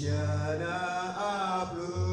Michiana aplumuke.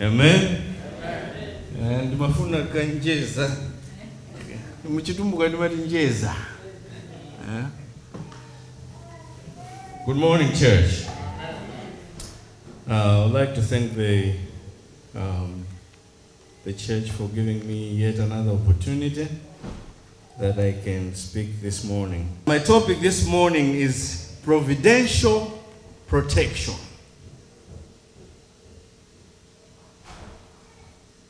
Amen. And mafuna kanjeza. Mchitumbuka ndimati njeza. Good morning, church. I'd like to thank the church for giving me yet another opportunity that I can speak this morning. My topic this morning is providential protection.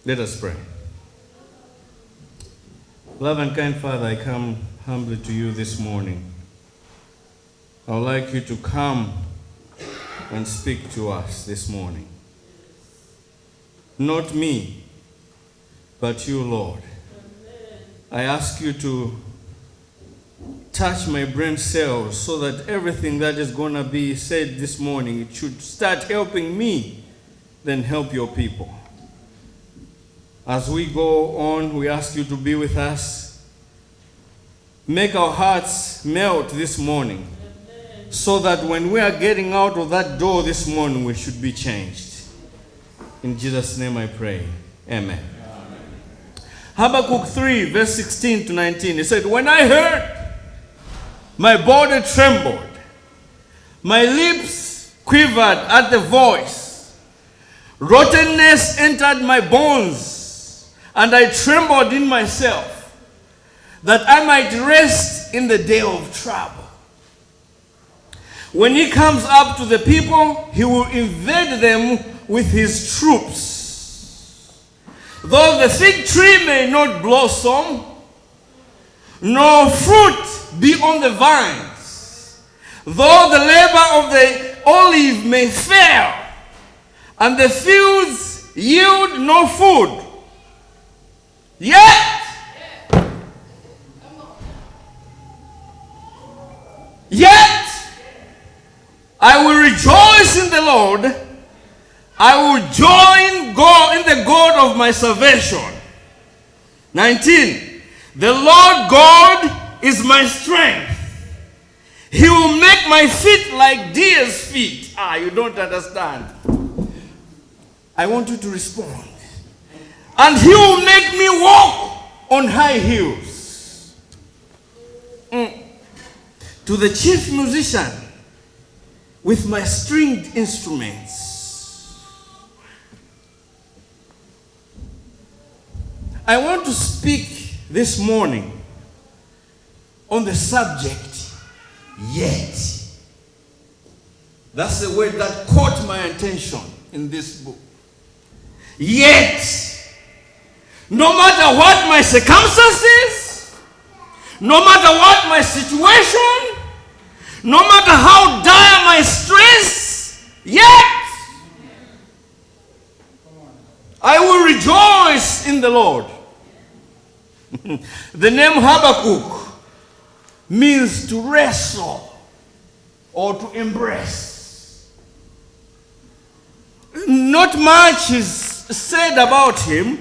Let us pray. Love and kind Father, I come humbly to you this morning. I would like you to come and speak to us this morning. Not me, but you, Lord. I ask you to touch my brain cells so that everything that is going to be said this morning, it should start helping me, then help your people. As we go on, we ask you to be with us. Make our hearts melt this morning, so that when we are getting out of that door this morning, we should be changed. In Jesus' name I pray. Amen. Habakkuk 3, verse 16 to 19. It said, when I heard, my body trembled. My lips quivered at the voice. Rottenness entered my bones. And I trembled in myself, that I might rest in the day of trouble. When he comes up to the people, he will invade them with his troops. Though the fig tree may not blossom, nor fruit be on the vines, though the labor of the olive may fail, and the fields yield no food, yet I will rejoice in the Lord. I will join God in the God of my salvation. 19. The Lord God is my strength. He will make my feet like deer's feet. You don't understand. I want you to respond. And he will make me walk on high heels. To the chief musician with my stringed instruments. I want to speak this morning on the subject, yet. That's the word that caught my attention in this book. Yet. No matter what my circumstances, no matter what my situation, no matter how dire my stress, yet to rejoice in the Lord. The name Habakkuk means to wrestle or to embrace. Not much is said about him.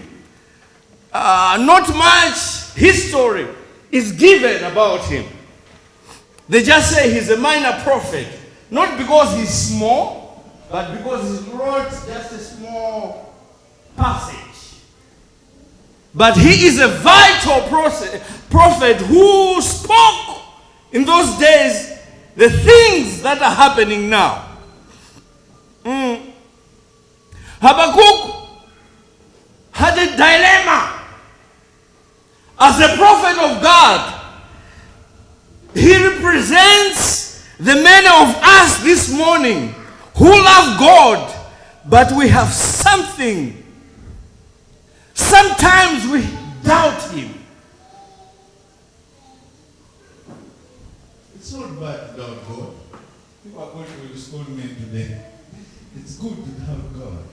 Not much history is given about him. They just say he's a minor prophet. Not because he's small, but because he wrote just a small passage. But he is a vital prophet who spoke in those days the things that are happening now. Habakkuk had a dilemma. As a prophet of God, he represents the many of us this morning who love God, but we have something. Sometimes we doubt him. It's not bad to doubt God. People are going to scold me today. It's good to doubt God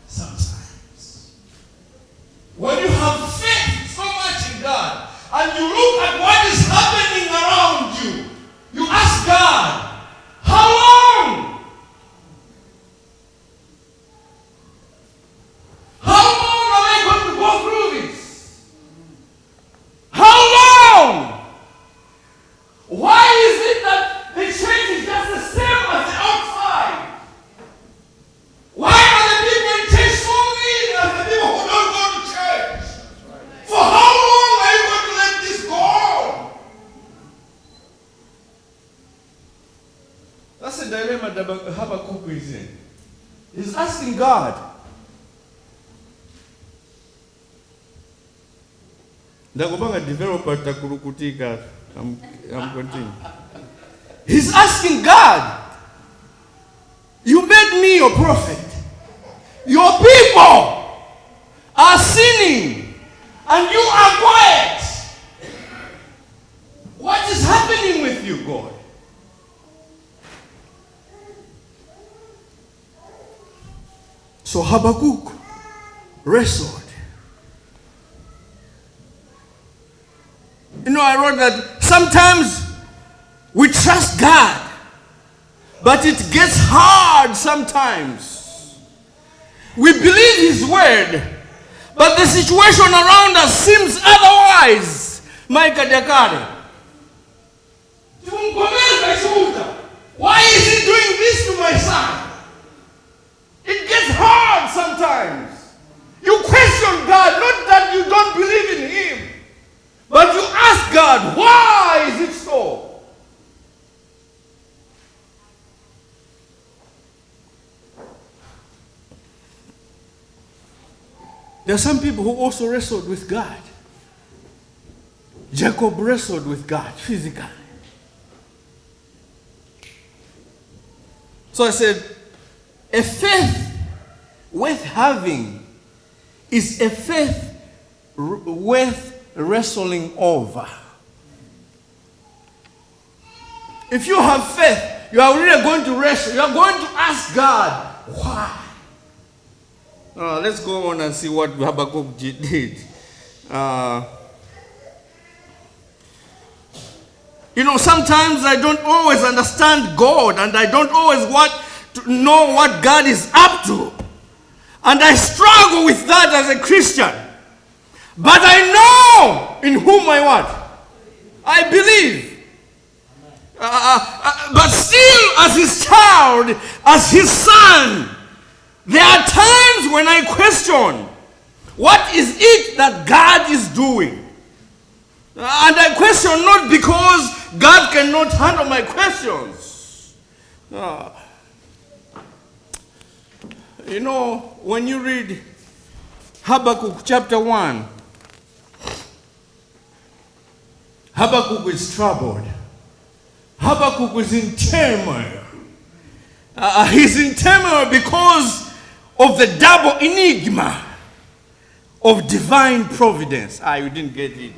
sometimes. When you have faith so much in God, and you look at what is happening around you, you ask God, how long? How long am I going to go through this? How long? Why is it that the church is just the same as the outside? Why are the people in church so mean as the people who don't go to church? For how long are you going to let this go on? That's the dilemma that Habakkuk is in. He's asking God. Ndakubanga developer takurukutika. I'm continuing. He's asking God, you made me your prophet. Your people are sinning and you are quiet. What is happening with you, God? So Habakkuk wrestled. You know, I wrote that sometimes we trust God, but it gets hard sometimes. We believe His word, but the situation around us seems otherwise. Why is He doing this to my son? It gets hard sometimes. You question God, not that you don't believe in Him, but you ask God, why is it so? There are some people who also wrestled with God. Jacob wrestled with God physically. So I said, a faith worth having is a faith worth wrestling over. If you have faith, you are really going to wrestle. You are going to ask God, why? Let's go on and see what Habakkuk did. You know, sometimes I don't always understand God, and I don't always want to know what God is up to. And I struggle with that as a Christian. But I know in whom I what? I believe. But still, as His child, as His son, there are times when I question, what is it that God is doing? And I question not because God cannot handle my questions. You know, when you read Habakkuk chapter 1, Habakkuk is troubled. Habakkuk is in turmoil. He's in turmoil because of the double enigma of divine providence. You didn't get it.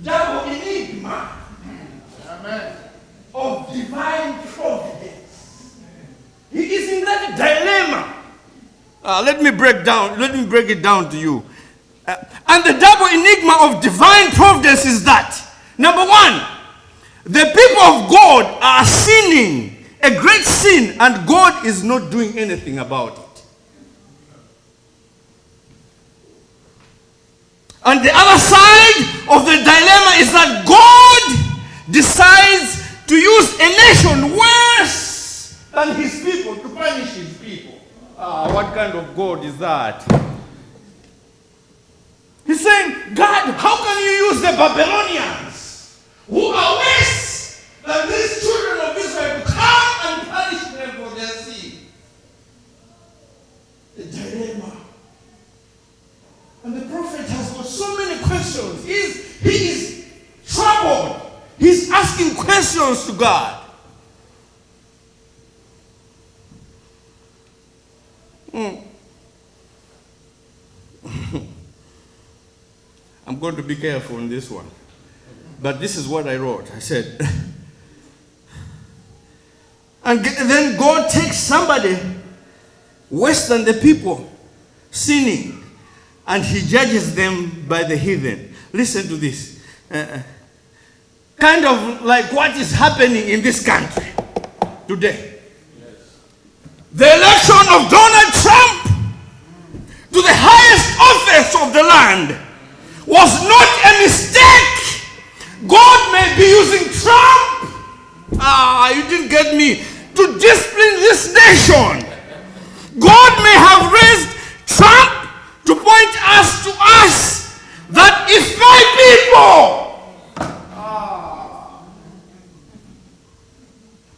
Double enigma. Amen. Of divine providence. He is in that dilemma. Let me break it down to you. And the double enigma of divine providence is that, number one, the people of God are sinning a great sin, and God is not doing anything about it. And the other side of the dilemma is that God decides to use a nation worse than his people to punish his people. What kind of God is that? He's saying, God, how can you use the Babylonians, who are worse than these children of Israel, to come and punish them for their sin? The dilemma. And the prophet has got so many questions. He is troubled. He's asking questions to God. I'm going to be careful on this one. But this is what I wrote. I said, and then God takes somebody worse than the people sinning, and he judges them by the heathen. Listen to this. Kind of like what is happening in this country today. The election of Donald Trump to the highest office of the land was not a mistake. God may be using Trump, you didn't get me, to discipline this nation. God may have raised Trump to point us to us that if my people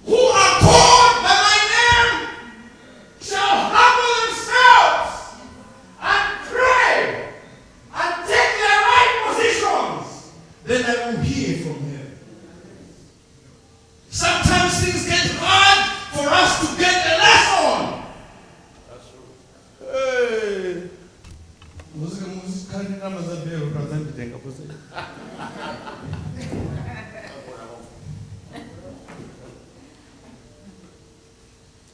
who are called by my name shall humble themselves and pray and take their right positions, then I will hear from heaven. Sometimes things get hard for us to get a lesson. That's true. Hey.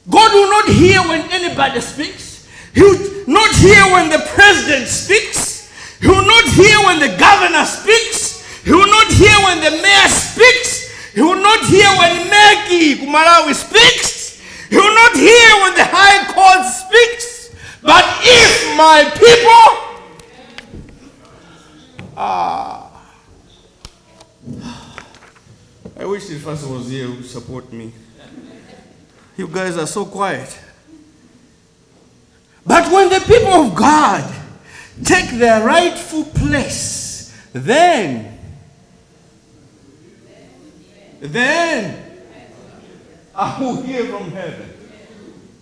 God will not hear when anybody speaks. He will not hear when the president speaks. He will not hear when the governor speaks. He will not hear when the mayor speaks. He will not hear when Malawi speaks. He will not hear when the high court speaks. But if my people I wish the first was here to support me. You guys are so quiet. But when the people of God take their rightful place, then I will hear from heaven.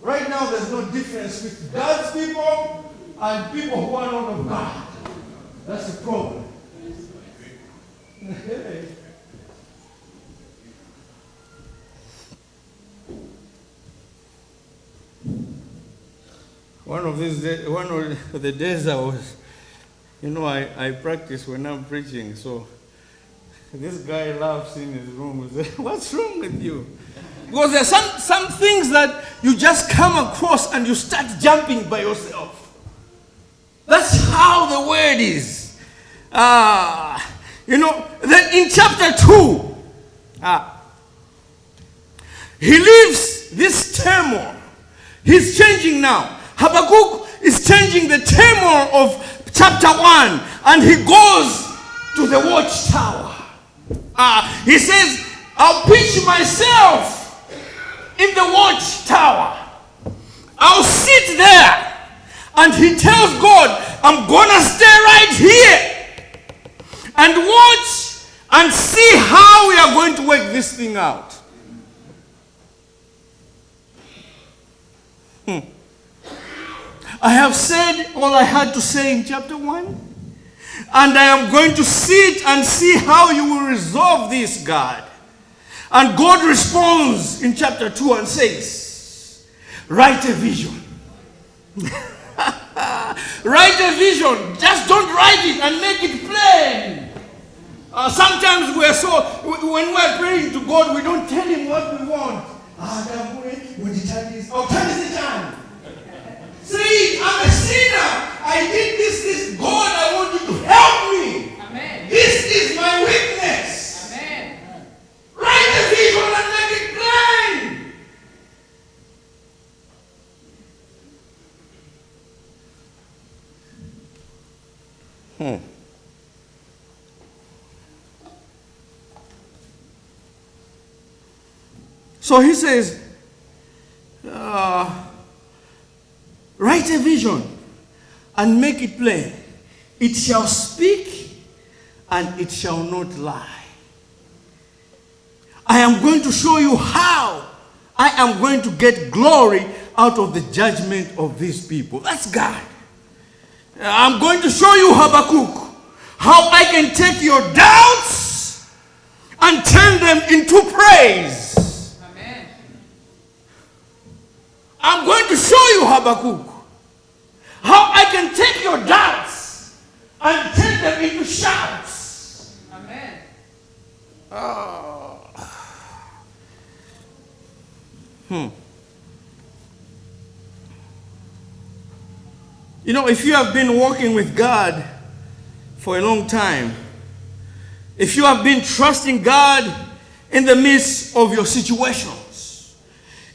Right now there's no difference with God's people and people who are not of God. That's the problem. One of the days I was, I practice when I'm preaching. So this guy laughs in his room. He says, "What's wrong with you?" Because there are some things that you just come across and you start jumping by yourself. That's how the word is. Then in chapter 2, he leaves this turmoil. He's changing now. Habakkuk is changing the turmoil of chapter 1, and he goes to the watchtower. He says, I'll pitch myself in the watchtower. I'll sit there. And he tells God, I'm going to stay right here and watch and see how we are going to work this thing out. I have said all I had to say in chapter 1. And I am going to sit and see how you will resolve this, God. And God responds in chapter 2 and says, write a vision. Write a vision. Just don't write it and make it plain. Sometimes when we're praying to God, we don't tell him what we want. When the time is, time is the time. Say it. So he says, write a vision and make it plain. It shall speak and it shall not lie. I am going to show you how I am going to get glory out of the judgment of these people. That's God. I'm going to show you, Habakkuk, how I can take your doubts and turn them into praise. Amen. I'm going to show you, Habakkuk, how I can take your doubts and turn them into shouts. Amen. You know, if you have been walking with God for a long time, if you have been trusting God in the midst of your situations,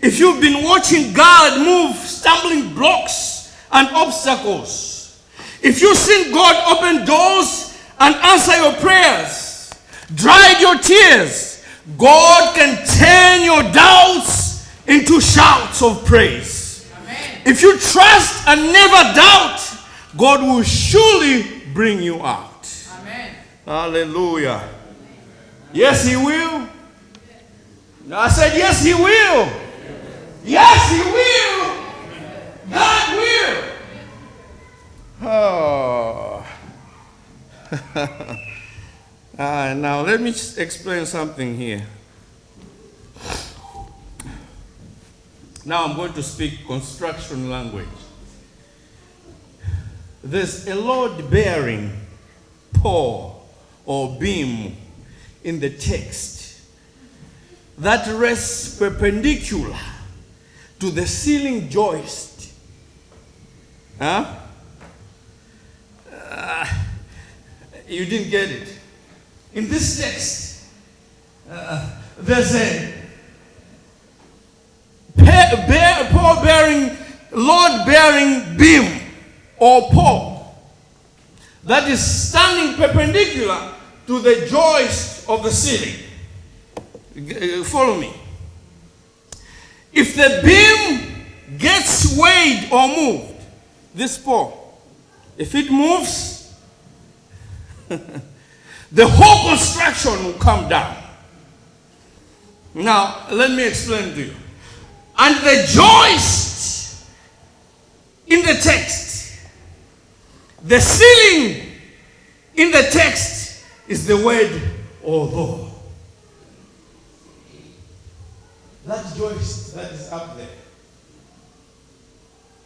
if you've been watching God move stumbling blocks and obstacles, if you've seen God open doors and answer your prayers, dry your tears, God can turn your doubts into shouts of praise. If you trust and never doubt, God will surely bring you out. Amen. Hallelujah. Yes, He will. I said, yes, He will. Yes, He will. God will. Oh. Now, let me just explain something here. Now I'm going to speak construction language. There's a load-bearing pole or beam in the text that rests perpendicular to the ceiling joist. You didn't get it. In this text, there's a load-bearing beam or pole that is standing perpendicular to the joist of the ceiling. Follow me. If the beam gets swayed or moved, this pole, if it moves, the whole construction will come down. Now, let me explain to you. And the joist in the text, the ceiling in the text is the word although. That joist that is up there,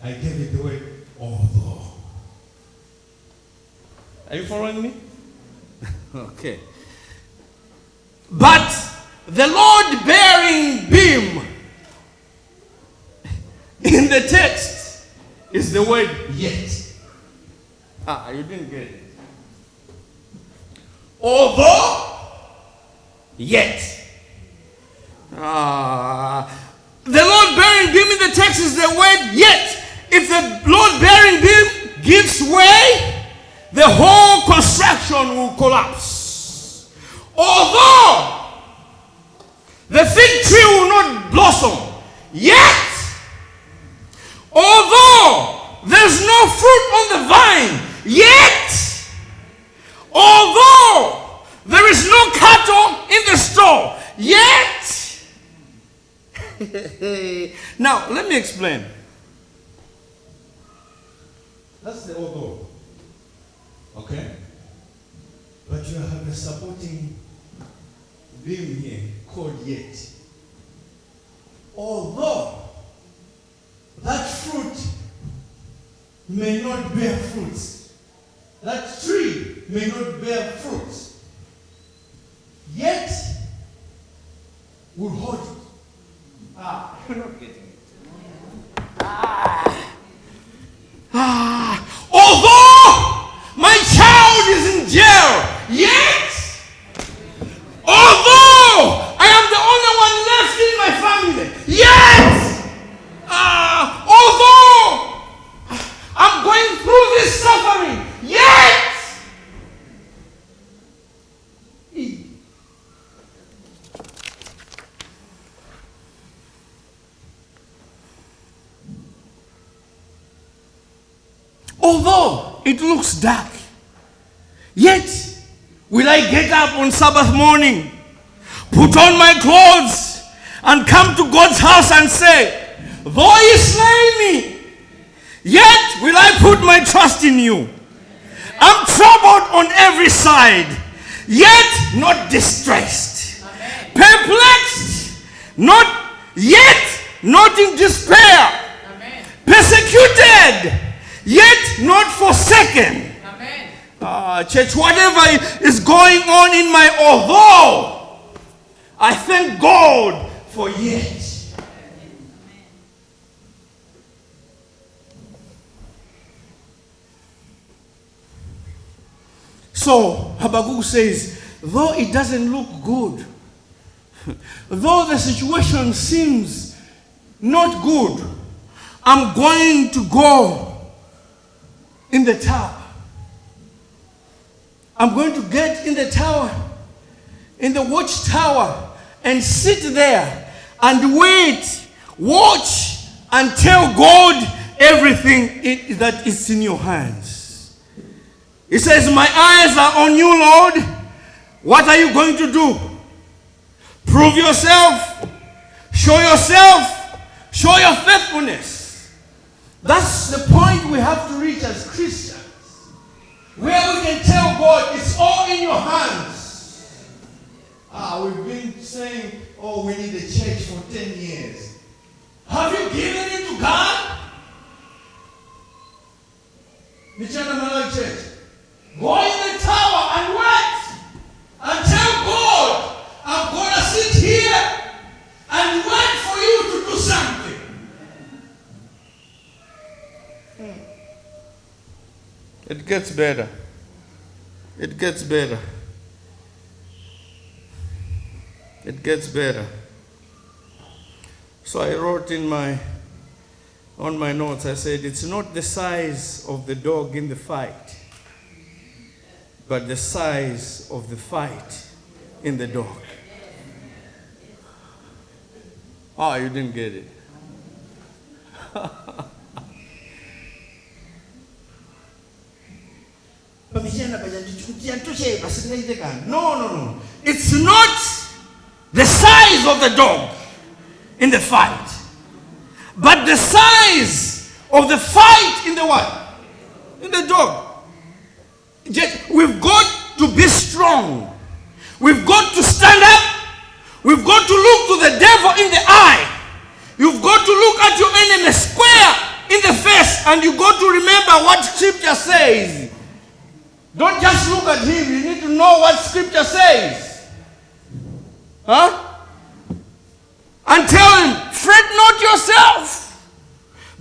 I gave it the word although. Are you following me? Okay. But the load-bearing beam in the text is the word yet. You didn't get it. Although, yet. The load-bearing beam in the text is the word yet. If the load-bearing beam gives way, the whole construction will collapse. Although the fig tree will not blossom, yet, although there's no fruit on the vine, yet, although there is no cattle in the store, yet. Now, let me explain. That's the although. Okay? But you have a supporting beam here called yet. Although that fruit may not bear fruits, that tree may not bear fruits, yet will hold it. You're not getting it. Although my child is in jail, yet, although I am the only one left in my family, yet, although I'm going through this suffering, yet, although it looks dark, yet will I get up on Sabbath morning, put on my clothes, and come to God's house and say, though you slay me, yet will I put my trust in you. I'm troubled on every side, yet not distressed. Amen. Perplexed, not yet not in despair. Amen. Persecuted, yet not forsaken. Amen. Church, whatever is going on in my although, I thank God for yet. So Habakkuk says, though it doesn't look good, though the situation seems not good, I'm going to go in the tower. I'm going to get in the tower, in the watchtower, and sit there and wait, watch, and tell God everything that is in your hands. He says, my eyes are on you, Lord. What are you going to do? Prove yourself. Show yourself. Show your faithfulness. That's the point we have to reach as Christians. Where we can tell God, it's all in your hands. We've been saying, oh, we need a church for 10 years. Have you given it to God? Michiana Malawi Church. Go in the tower and wait and tell God, I'm going to sit here and wait for you to do something. It gets better. It gets better. It gets better. So I wrote on my notes, I said, it's not the size of the dog in the fight, but the size of the fight in the dog. Oh, you didn't get it. No. It's not the size of the dog in the fight, but the size of the fight in the what? In the dog. We've got to be strong. We've got to stand up. We've got to look to the devil in the eye. You've got to look at your enemy square in the face, and you've got to remember what Scripture says. Don't just look at him. You need to know what Scripture says. And tell him, fret not yourself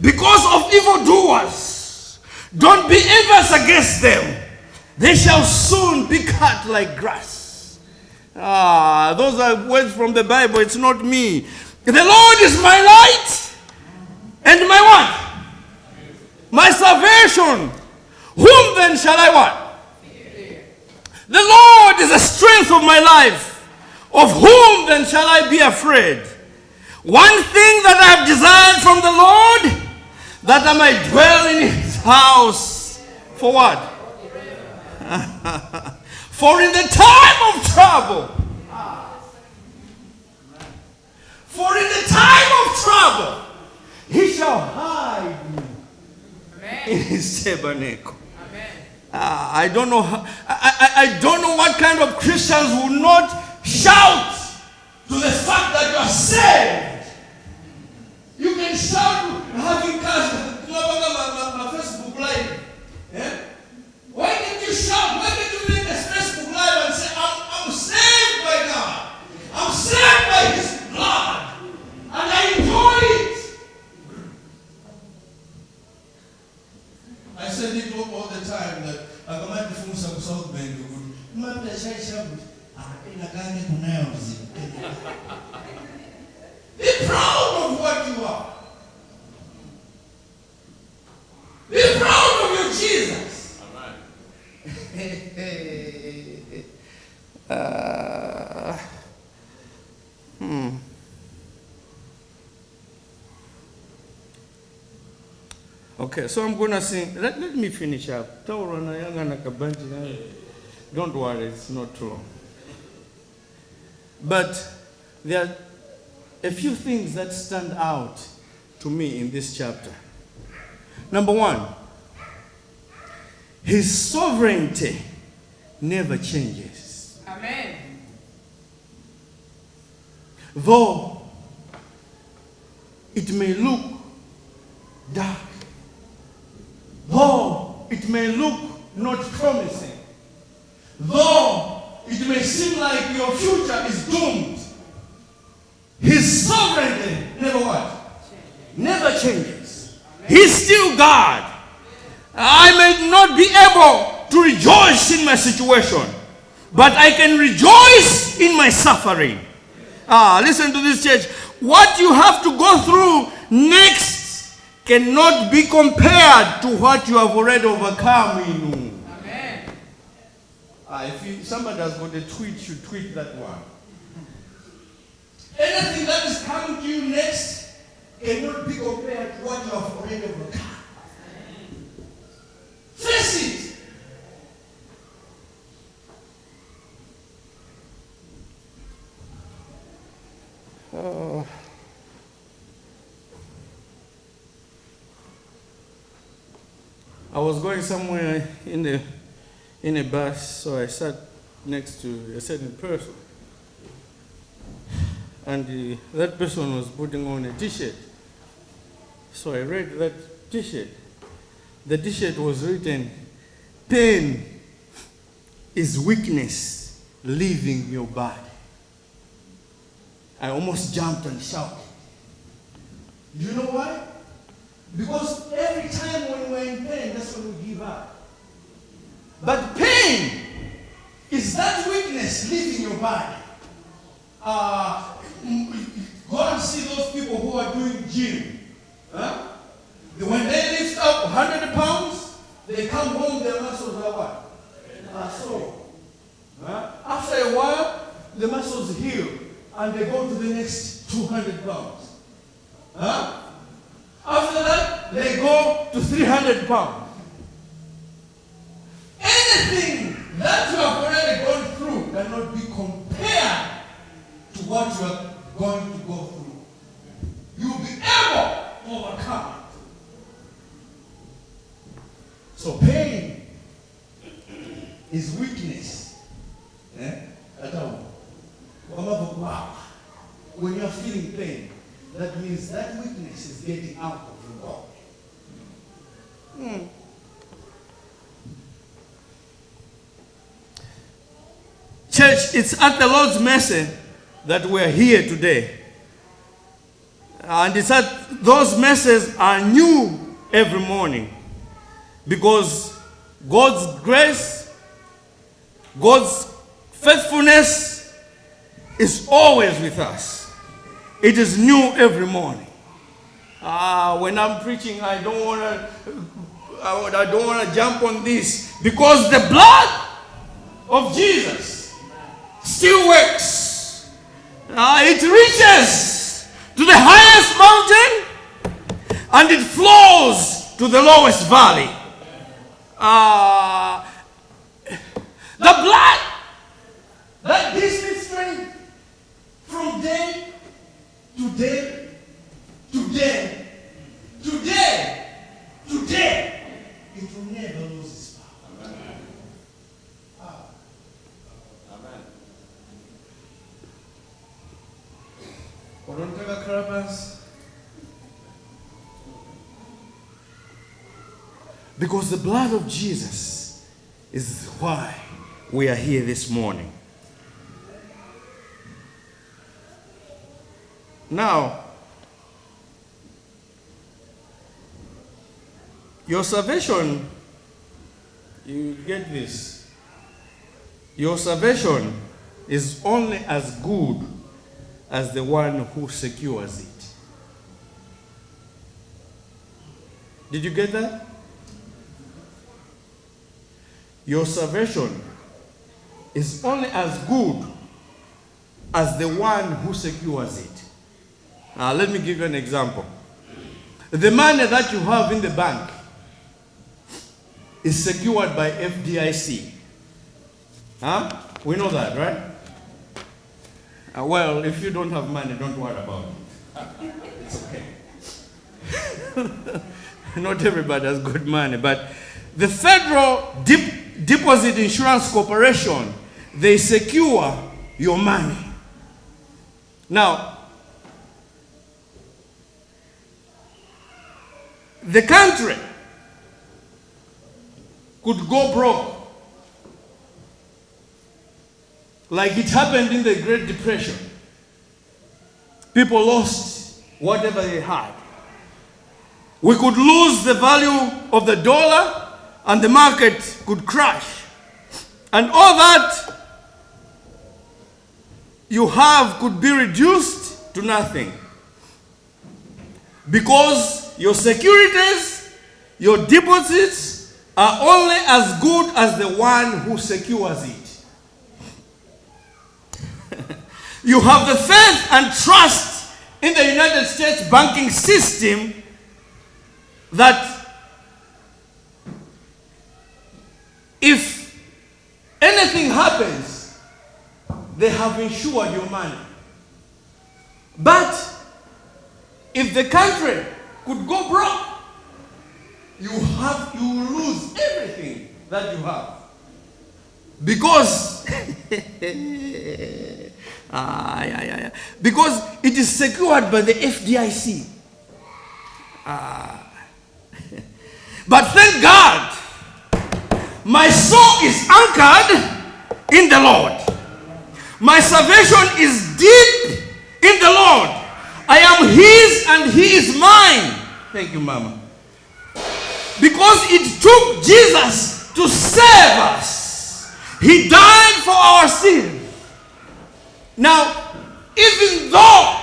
because of evildoers. Don't be envious against them. They shall soon be cut like grass. Those are words from the Bible. It's not me. The Lord is my light and my what? My salvation. Whom then shall I what? The Lord is the strength of my life. Of whom then shall I be afraid? One thing that I have desired from the Lord, that I might dwell in his house. For what? For in the time of trouble, he shall hide me in his tabernacle. I don't know I don't know what kind of Christians will not shout to the fact that you are saved. You can shout having cast my Facebook live. Yeah? Why did you shout? Why did you make a Facebook live and say, I'm saved by God. I'm saved by his blood. And I enjoy it. I said it all the time that I command the phone some South Bend. Be proud of what you are. Be proud of your Jesus. Okay, so I'm going to sing. Let me finish up. Don't worry, it's not too long. But there are a few things that stand out to me in this chapter. Number one, his sovereignty never changes. Amen. Though it may look dark, though it may look not promising, though it may seem like your future is doomed, his sovereignty never what? Never changes. He's still God. I may not be able to rejoice in my situation, but I can rejoice in my suffering. Listen to this, church. What you have to go through next cannot be compared to what you have already overcome in. Amen. If somebody has got a tweet, you tweet that one. Anything that is coming to you next cannot be compared to what you have already overcome. Face it. I was going somewhere in a bus, so I sat next to a certain person. And that person was putting on a t-shirt. So I read that t-shirt. The t-shirt was written, "Pain is weakness leaving your body." I almost jumped and shouted. You know why? Because every time when we're in pain, that's when we give up. But pain is that weakness leaving your body. Go and see those people who are doing gym. Huh? When they lift up 100 pounds, they come home, their muscles are what? Sore. Huh? After a while, the muscles heal and they go to the next 200 pounds. Huh? After that, they go to 300 pounds. Anything that you have already gone through cannot be compared to what you are going to go through. You'll be able to overcome it. So pain is weakness. When you're feeling pain, that means that weakness is getting out of your body. Church, it's at the Lord's mercy that we're here today. And it's that those mercies are new every morning. Because God's grace, God's faithfulness is always with us. It is new every morning. When I'm preaching, I don't want to jump on this, because the blood of Jesus still works. It reaches to the highest mountain and it flows to the lowest valley. The blood that gives me strength from day to day to day to day to day, it will never lose its power. Amen. Because the blood of Jesus is why we are here this morning. Now, your salvation, you get this. Your salvation is only as good as the one who secures it. Did you get that? Your salvation is only as good as the one who secures it. Let me give you an example. The money that you have in the bank is secured by FDIC. Huh? We know that, right? Well, if you don't have money, don't worry about it. It's okay. Not everybody has good money, but the Federal Deposit Insurance Corporation, they secure your money. Now, the country could go broke, like it happened in the Great Depression. People lost whatever they had. We could lose the value of the dollar and the market could crash. And all that you have could be reduced to nothing. Because your securities, your deposits are only as good as the one who secures it. You have the faith and trust in the United States banking system that if anything happens, they have insured your money. But if the country could go broke, you will lose everything that you have. Because because it is secured by the FDIC. But thank God, my soul is anchored in the Lord. My salvation is deep in the Lord. I am His and He is mine. Thank you, Mama. Because it took Jesus to save us. He died for our sins. Now, even though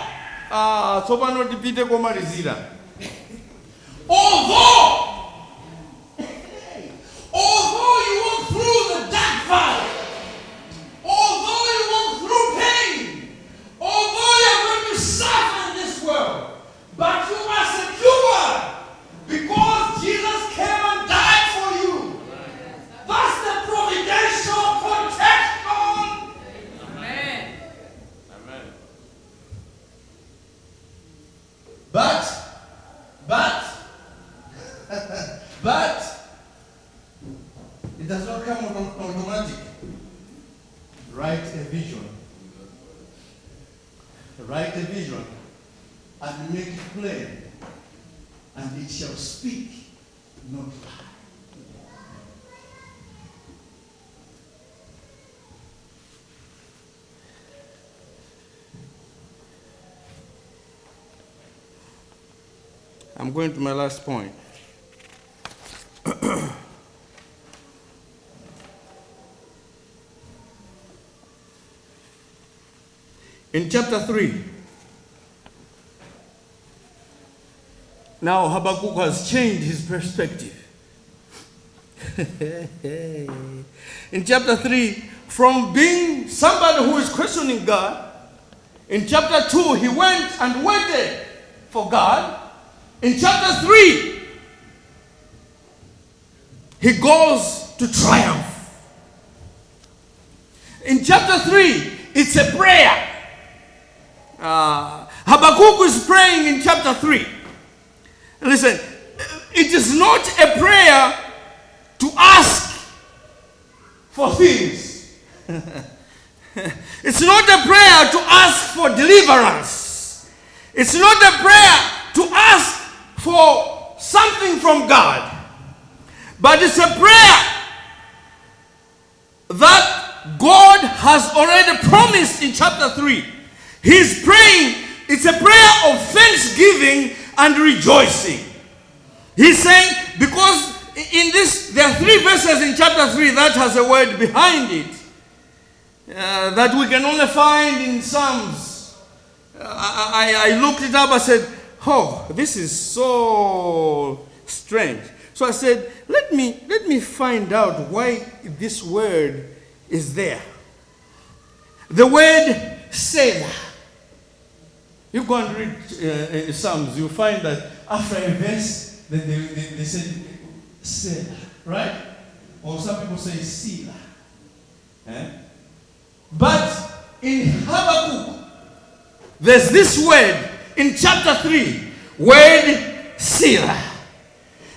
although you walk through the dark valley, although you walk through pain, although you're going to suffer in this world, but you are secure because Jesus came and died for you. That's the providential protection. Amen. Amen. But it does not come automatic. Write a vision. Write a vision and make it plain, and it shall speak, not lie. I'm going to my last point. In chapter 3, now Habakkuk has changed his perspective. In chapter 3, from being somebody who is questioning God, in chapter 2, he went and waited for God. In chapter 3, he goes to triumph. In chapter 3, it's a prayer. Habakkuk is praying in chapter 3. Listen, it is not a prayer to ask for things. It's not a prayer to ask for deliverance. It's not a prayer to ask for something from God. But it's a prayer that God has already promised in chapter 3. He's praying, it's a prayer of thanksgiving and rejoicing. He's saying, because in this, there are 3 verses in chapter 3 that has a word behind it that we can only find in Psalms. I looked it up, I said, oh, this is so strange. So I said, let me find out why this word is there. The word Selah. You go and read Psalms, you find that after a verse, then they said Selah, right? Or some people say Sila. But in Habakkuk, there's this word in chapter 3, word Selah.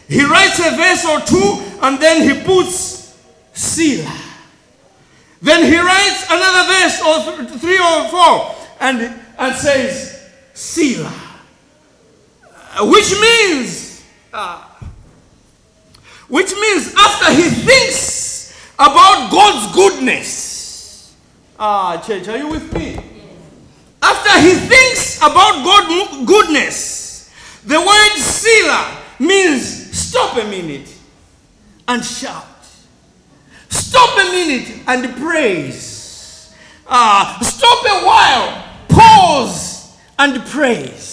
He writes a verse or two and then he puts Selah. Then he writes another verse or 3 or 4 and says Selah. Which means after he thinks about God's goodness. Church, are you with me? After he thinks about God's goodness, the word Selah means stop a minute and shout. Stop a minute and praise. Stop a while, pause and praise.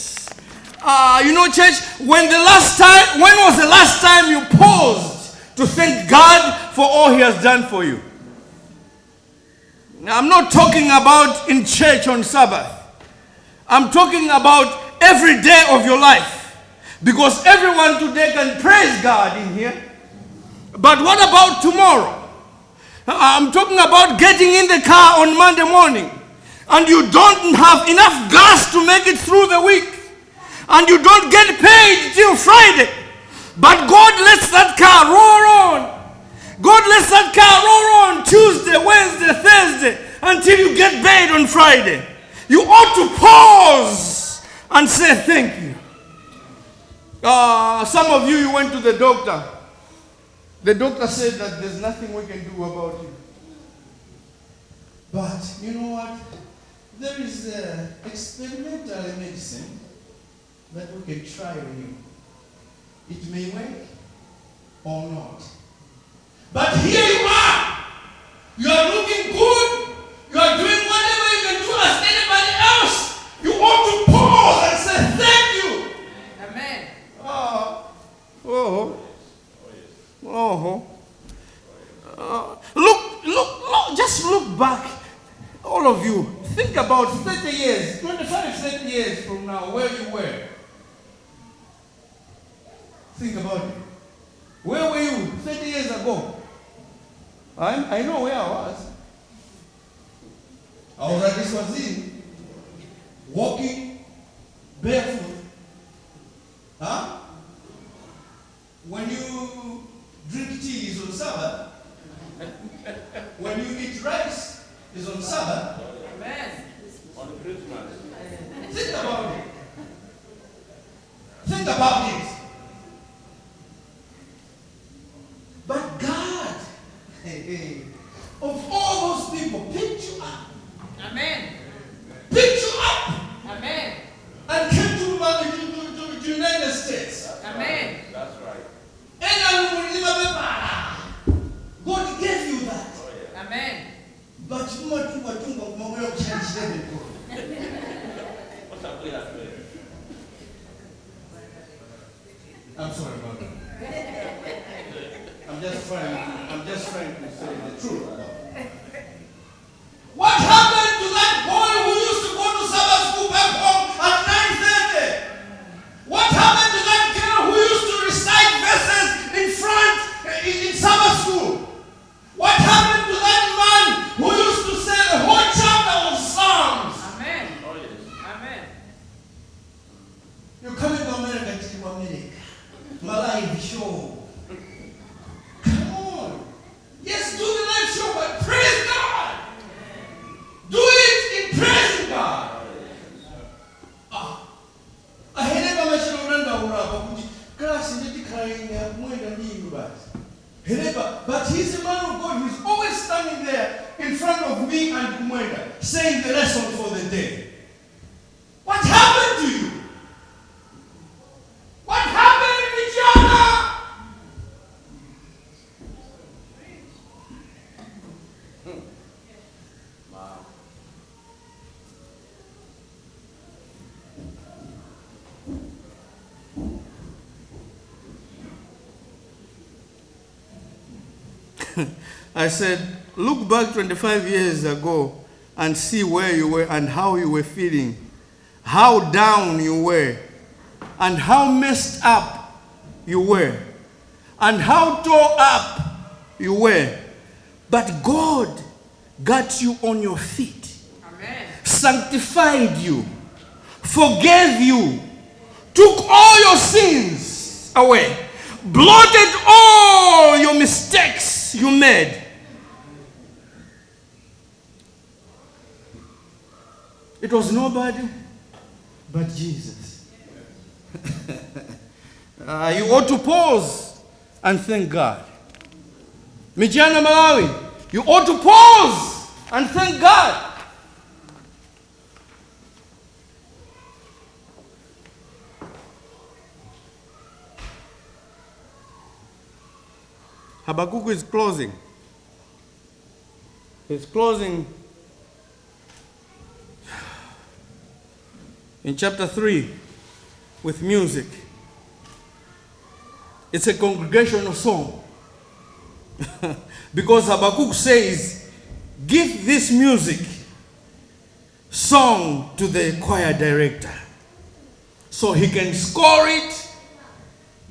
Church, when was the last time you paused to thank God for all he has done for you? Now, I'm not talking about in church on Sabbath. I'm talking about every day of your life. Because everyone today can praise God in here. But what about tomorrow? I'm talking about getting in the car on Monday morning and you don't have enough gas to make it through the week. And you don't get paid till Friday. But God lets that car roll on. God lets that car roll on Tuesday, Wednesday, Thursday until you get paid on Friday. You ought to pause and say thank you. Some of you went to the doctor. The doctor said that there's nothing we can do about you. But you know what? There is experimental medicine that we can try on you. It may work or not. But here you are. You are looking good. You are doing whatever you can do as anybody else. You ought to pause and say thank you. Amen. Look, just look back. All of you, think about 30 years, 25, 30 years from now, where you were. Think about it. Where were you 30 years ago? I know where I was. I was at this Swazini, walking barefoot. When you drink tea is on Sabbath. When you eat rice is on Sabbath. Amen. On Christmas. Think about it. Think about it. But God, of all those people, picked you up. Amen. Picked you up. Amen. And came to the United States. Amen. That's right. God gave you that. Amen. But you might do what you want to change them. I'm sorry about that. I'm just trying to say the truth. What happened to that boy who used to go to Sabbath school back home at 9:30? What happened to that girl who used to recite verses in front in Sabbath school? What happened to that man who used to say a whole chapter of Psalms? Amen. Oh, yes. Amen. You're coming to America to America. Malawi show. Come on. Yes, do the live show, but praise God. Do it in praising God. I had never mentioned but he's a man of God who's always standing there in front of me and Kumwenda, saying the lesson for the day. What happened to you? What happened, Michiana? Wow. I said, look back 25 years ago and see where you were and how you were feeling, how down you were, and how messed up you were, and how tore up you were. But God got you on your feet, Amen. sanctified you, forgave you, took all your sins away, blotted all your mistakes you made. It was nobody but Jesus. You ought to pause and thank God. Michiana, Malawi, you ought to pause and thank God. Habakkuk is closing. He's closing in chapter 3 with music. It's a congregational song. Because Habakkuk says, give this music song to the choir director so he can score it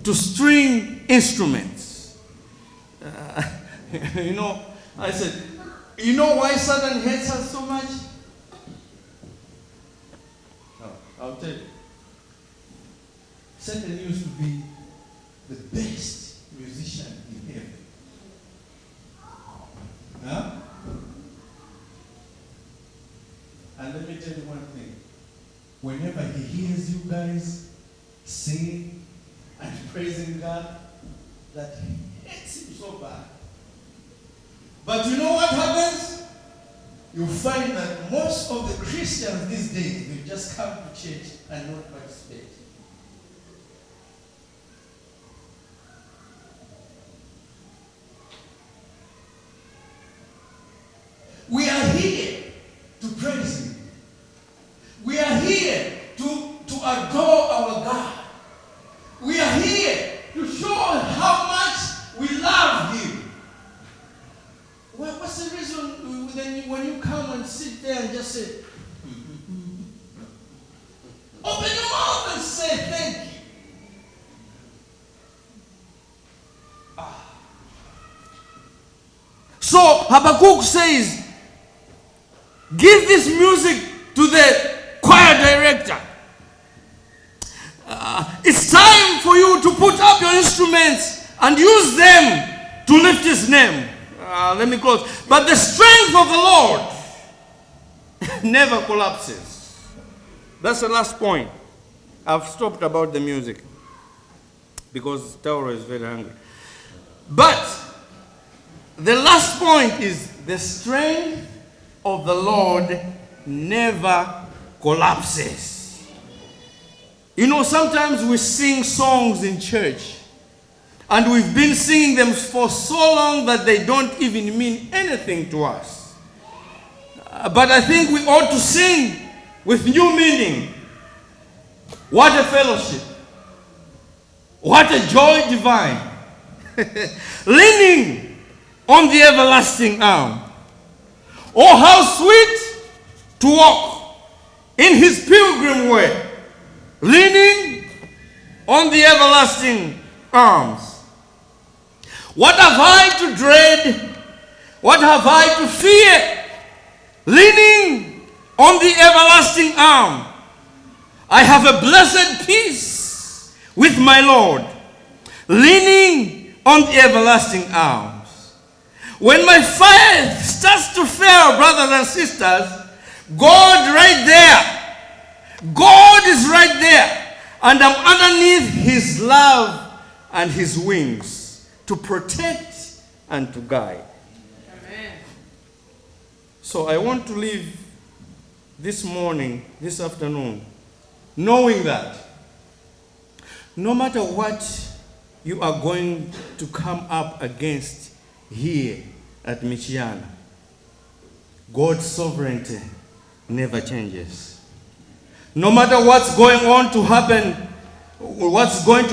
to string instruments. I said, you know why Satan hates us so much? No, I'll tell you. Satan used to be the best musician in heaven. Huh? And let me tell you one thing. Whenever he hears you guys singing and praising God, that hits him so bad. But you know what happens? You find that most of the Christians these days, they just come to church and not participate. We are here to praise Him. We are here to adore our God. We are here to show how much we love Him. Well, what's the reason when you come and sit there and just say, open your mouth and say thank you. So Habakkuk says, give this music to the choir director. It's time for you to put up your instruments and use them to lift His name. Let me close. But the strength of the Lord never collapses. That's the last point. I've stopped about the music because Tauro is very hungry. But the last point is the strength of the Lord never collapses. You know, sometimes we sing songs in church and we've been singing them for so long that they don't even mean anything to us. But I think we ought to sing with new meaning. What a fellowship. What a joy divine. Leaning on the everlasting arm. Oh, how sweet to walk in His pilgrim way, leaning on the everlasting arms. What have I to dread? What have I to fear? Leaning on the everlasting arm. I have a blessed peace with my Lord, leaning on the everlasting arms. When my faith starts to fail, brothers and sisters, God right there. God is right there. And I'm underneath His love and His wings to protect and to guide. Amen. So I want to leave this morning, this afternoon, knowing that no matter what you are going to come up against here at Michiana, God's sovereignty never changes. No matter what's going to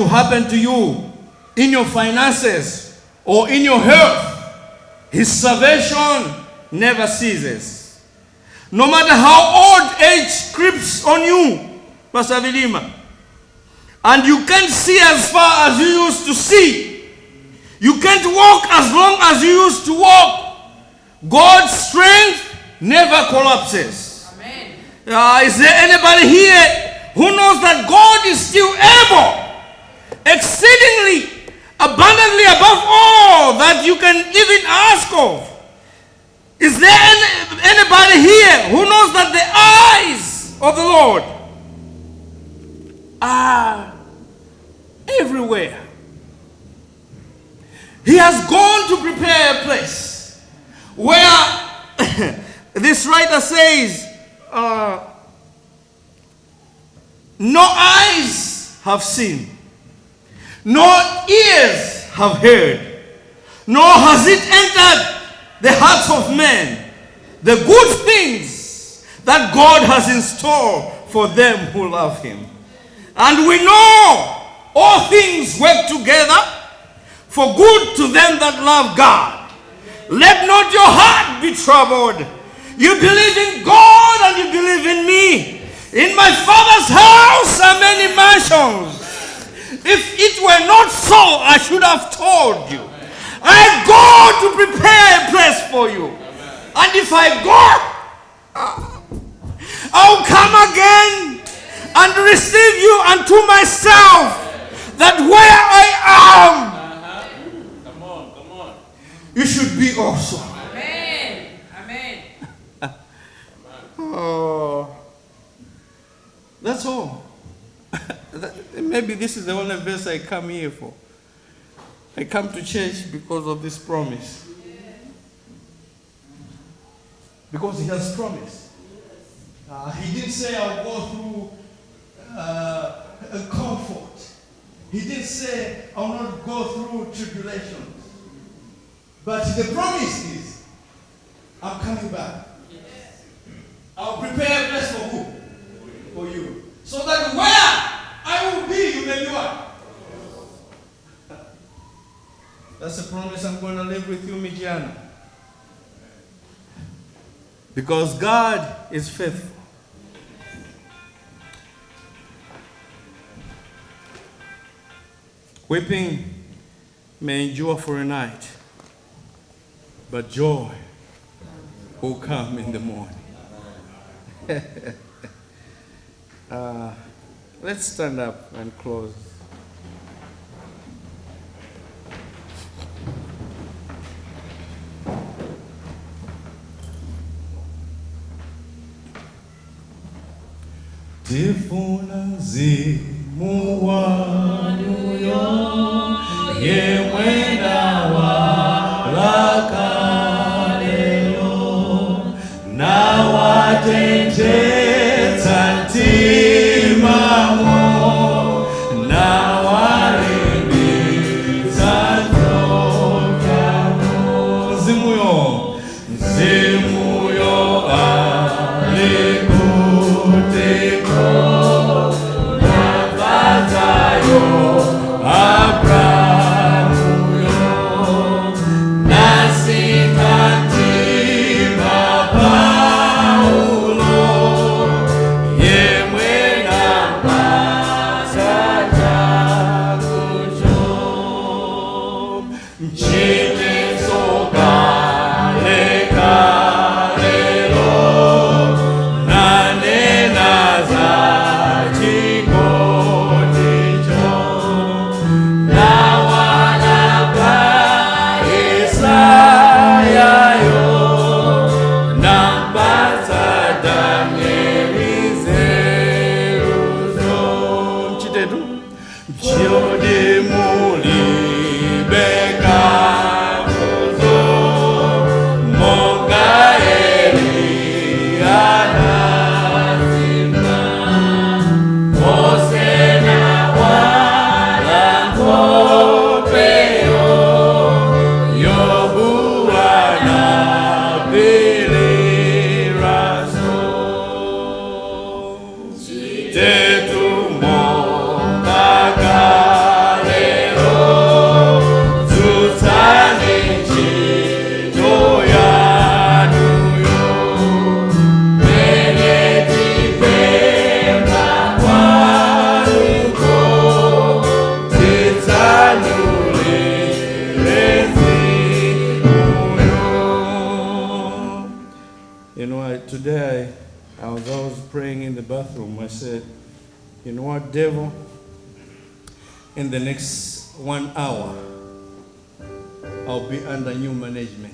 happen to you in your finances or in your health, His salvation never ceases. No matter how old age creeps on you, Pastor Vilima, And you can't see as far as you used to see. You can't walk as long as you used to walk. God's strength never collapses. Amen. Is there anybody here who knows that God is still able, exceedingly, abundantly above all that you can even ask of? Is there anybody here who knows that the eyes of the Lord are everywhere? He has gone to prepare a place where this writer says, no eyes have seen, no ears have heard, nor has it entered the hearts of men the good things that God has in store for them who love him. And we know all things work together for good to them that love God. Let not your heart be troubled. You believe in God and you believe in me. In my Father's house are many mansions. If it were not so, I should have told you. I go to prepare a place for you. And if I go, I'll come again and receive you unto myself, that where I am, Come on. you should be also. Amen. Amen. Oh, that's all. Maybe this is the only verse I come here for. I come to church because of this promise. Because he has promised. He didn't say I'll go through a comfort. He didn't say I'll not go through tribulations. But the promise is, I'm coming back. I'll prepare a place for who? For you. So that where I will be, you may be what? That's a promise I'm going to live with you, Michiana. Because God is faithful. Weeping may endure for a night, but joy will come in the morning. Let's stand up and close. Tifuna mzimu wanuyo yemwenda walakalelo na watentetsa ntimamo na warembitsa nzokyamo mzimuyo alikuteko nafatayo abramuyo nasikantima paulo yemwena masatakucho mchitesokalekalo nanenaza chikoticho nawalaka Isayayo nampatsa Danielizeruzo mchitetu mchiode mulibeka today I was praying in the bathroom. I said, you know what, devil? In the next 1 hour, I'll be under new management.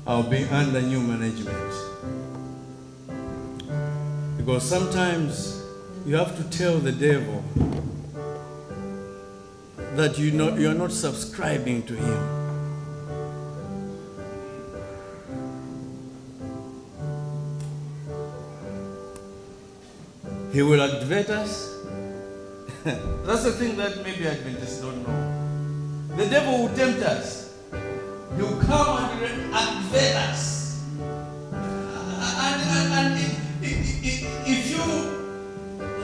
I'll be under new management. Because sometimes you have to tell the devil that you're not subscribing to him. He will activate us. That's the thing that maybe Adventists don't know. The devil will tempt us. He will come and activate us. And if you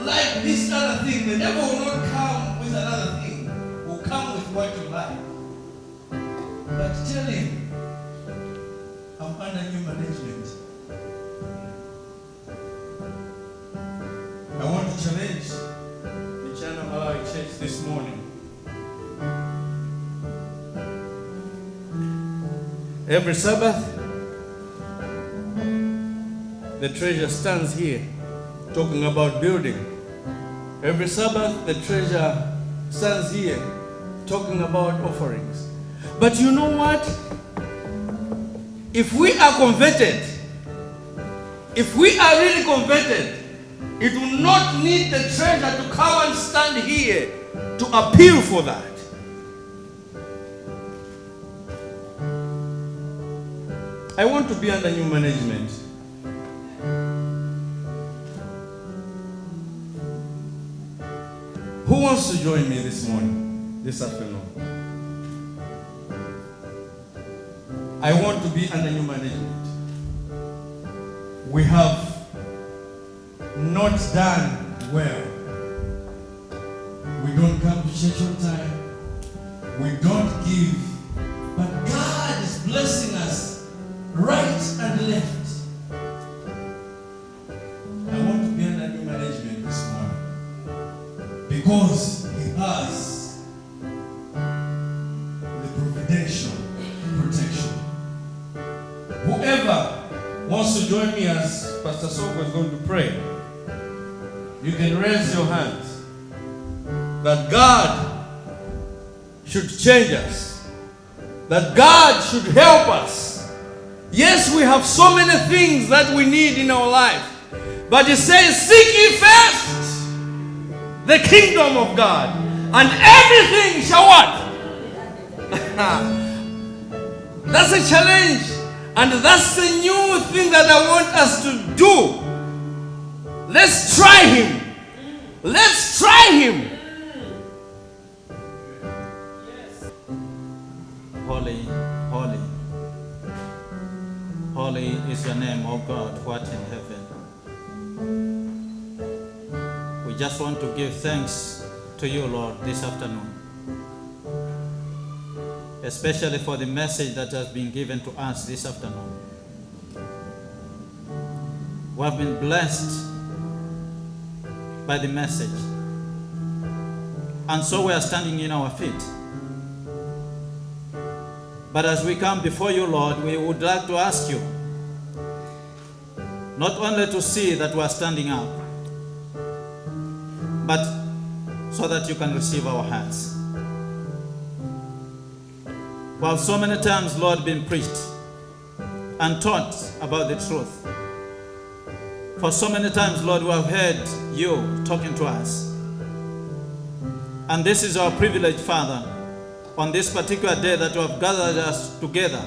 like this other thing, the devil will not come with another thing. He will come with what you like. But tell him, I'm under new management. I want to challenge Michiana, Malawi Church this morning. Every Sabbath, the treasure stands here talking about building. Every Sabbath, the treasure stands here talking about offerings. But you know what? If we are converted, if we are really converted, it will not need the treasure to come and stand here to appeal for that. I want to be under new management. Who wants to join me this morning, this afternoon? I want to be under new management. We have not done well. We don't come to church on time. We don't give. But God is blessing us right and left. I want to be under new management this morning because He has the providential protection. Whoever wants to join me as Pastor Soko is going to pray, you can raise your hands that God should change us, that God should help us. Yes, we have so many things that we need in our life. But He says, seek ye first the kingdom of God, and everything shall what? That's a challenge. And that's the new thing that I want us to do. Let's try Him. Let's try Him. Holy, holy. Holy is your name, O God, who art in heaven. We just want to give thanks to you, Lord, this afternoon, especially for the message that has been given to us this afternoon. We have been blessed by the message, and so we are standing in our feet. But as we come before you, Lord, we would like to ask you not only to see that we are standing up, but so that you can receive our hearts. We have so many times, Lord, been preached and taught about the truth. For so many times, Lord, we have heard you talking to us. And this is our privilege, Father, on this particular day that you have gathered us together,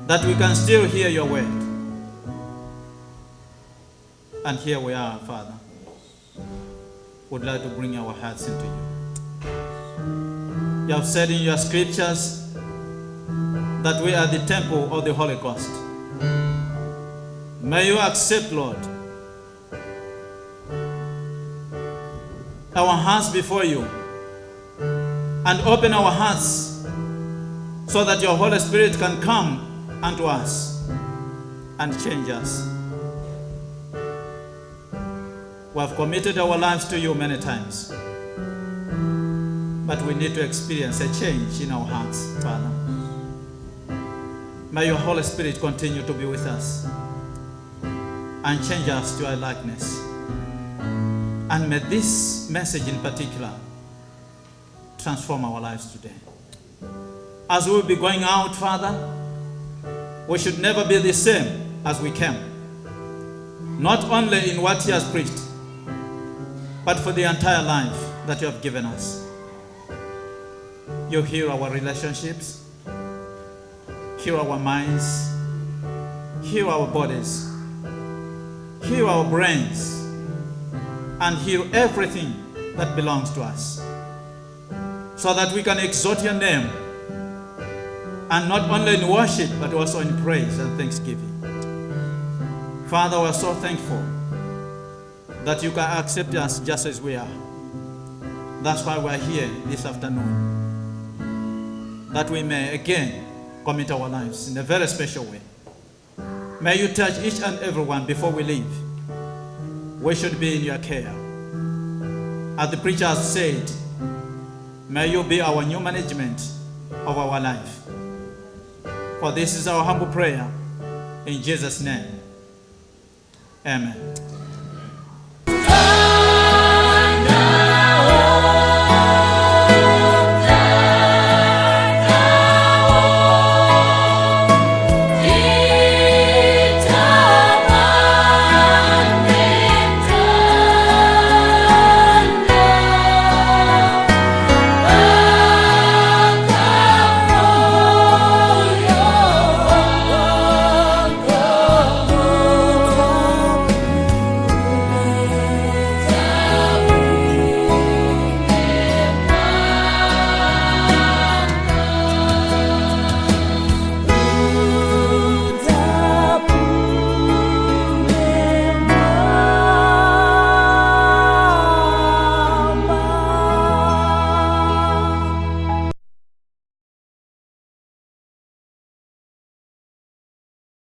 that we can still hear your word. And here we are, Father. Would like to bring our hearts into you. You have said in your scriptures that we are the temple of the Holy Ghost. May you accept, Lord, our hearts before you, and open our hearts so that your Holy Spirit can come unto us and change us. We have committed our lives to you many times. But we need to experience a change in our hearts, Father. May your Holy Spirit continue to be with us and change us to your likeness. And may this message in particular transform our lives today. As we will be going out, Father, we should never be the same as we came. Not only in what he has preached, but for the entire life that you have given us. You heal our relationships, heal our minds, heal our bodies, heal our brains, and heal everything that belongs to us, so that we can exalt your name, and not only in worship, but also in praise and thanksgiving. Father, we are so thankful that you can accept us just as we are. That's why we are here this afternoon, that we may again commit our lives in a very special way. May you touch each and every one before we leave. We should be in your care. As the preacher has said, may you be our new management of our life. For this is our humble prayer in Jesus' name. Amen.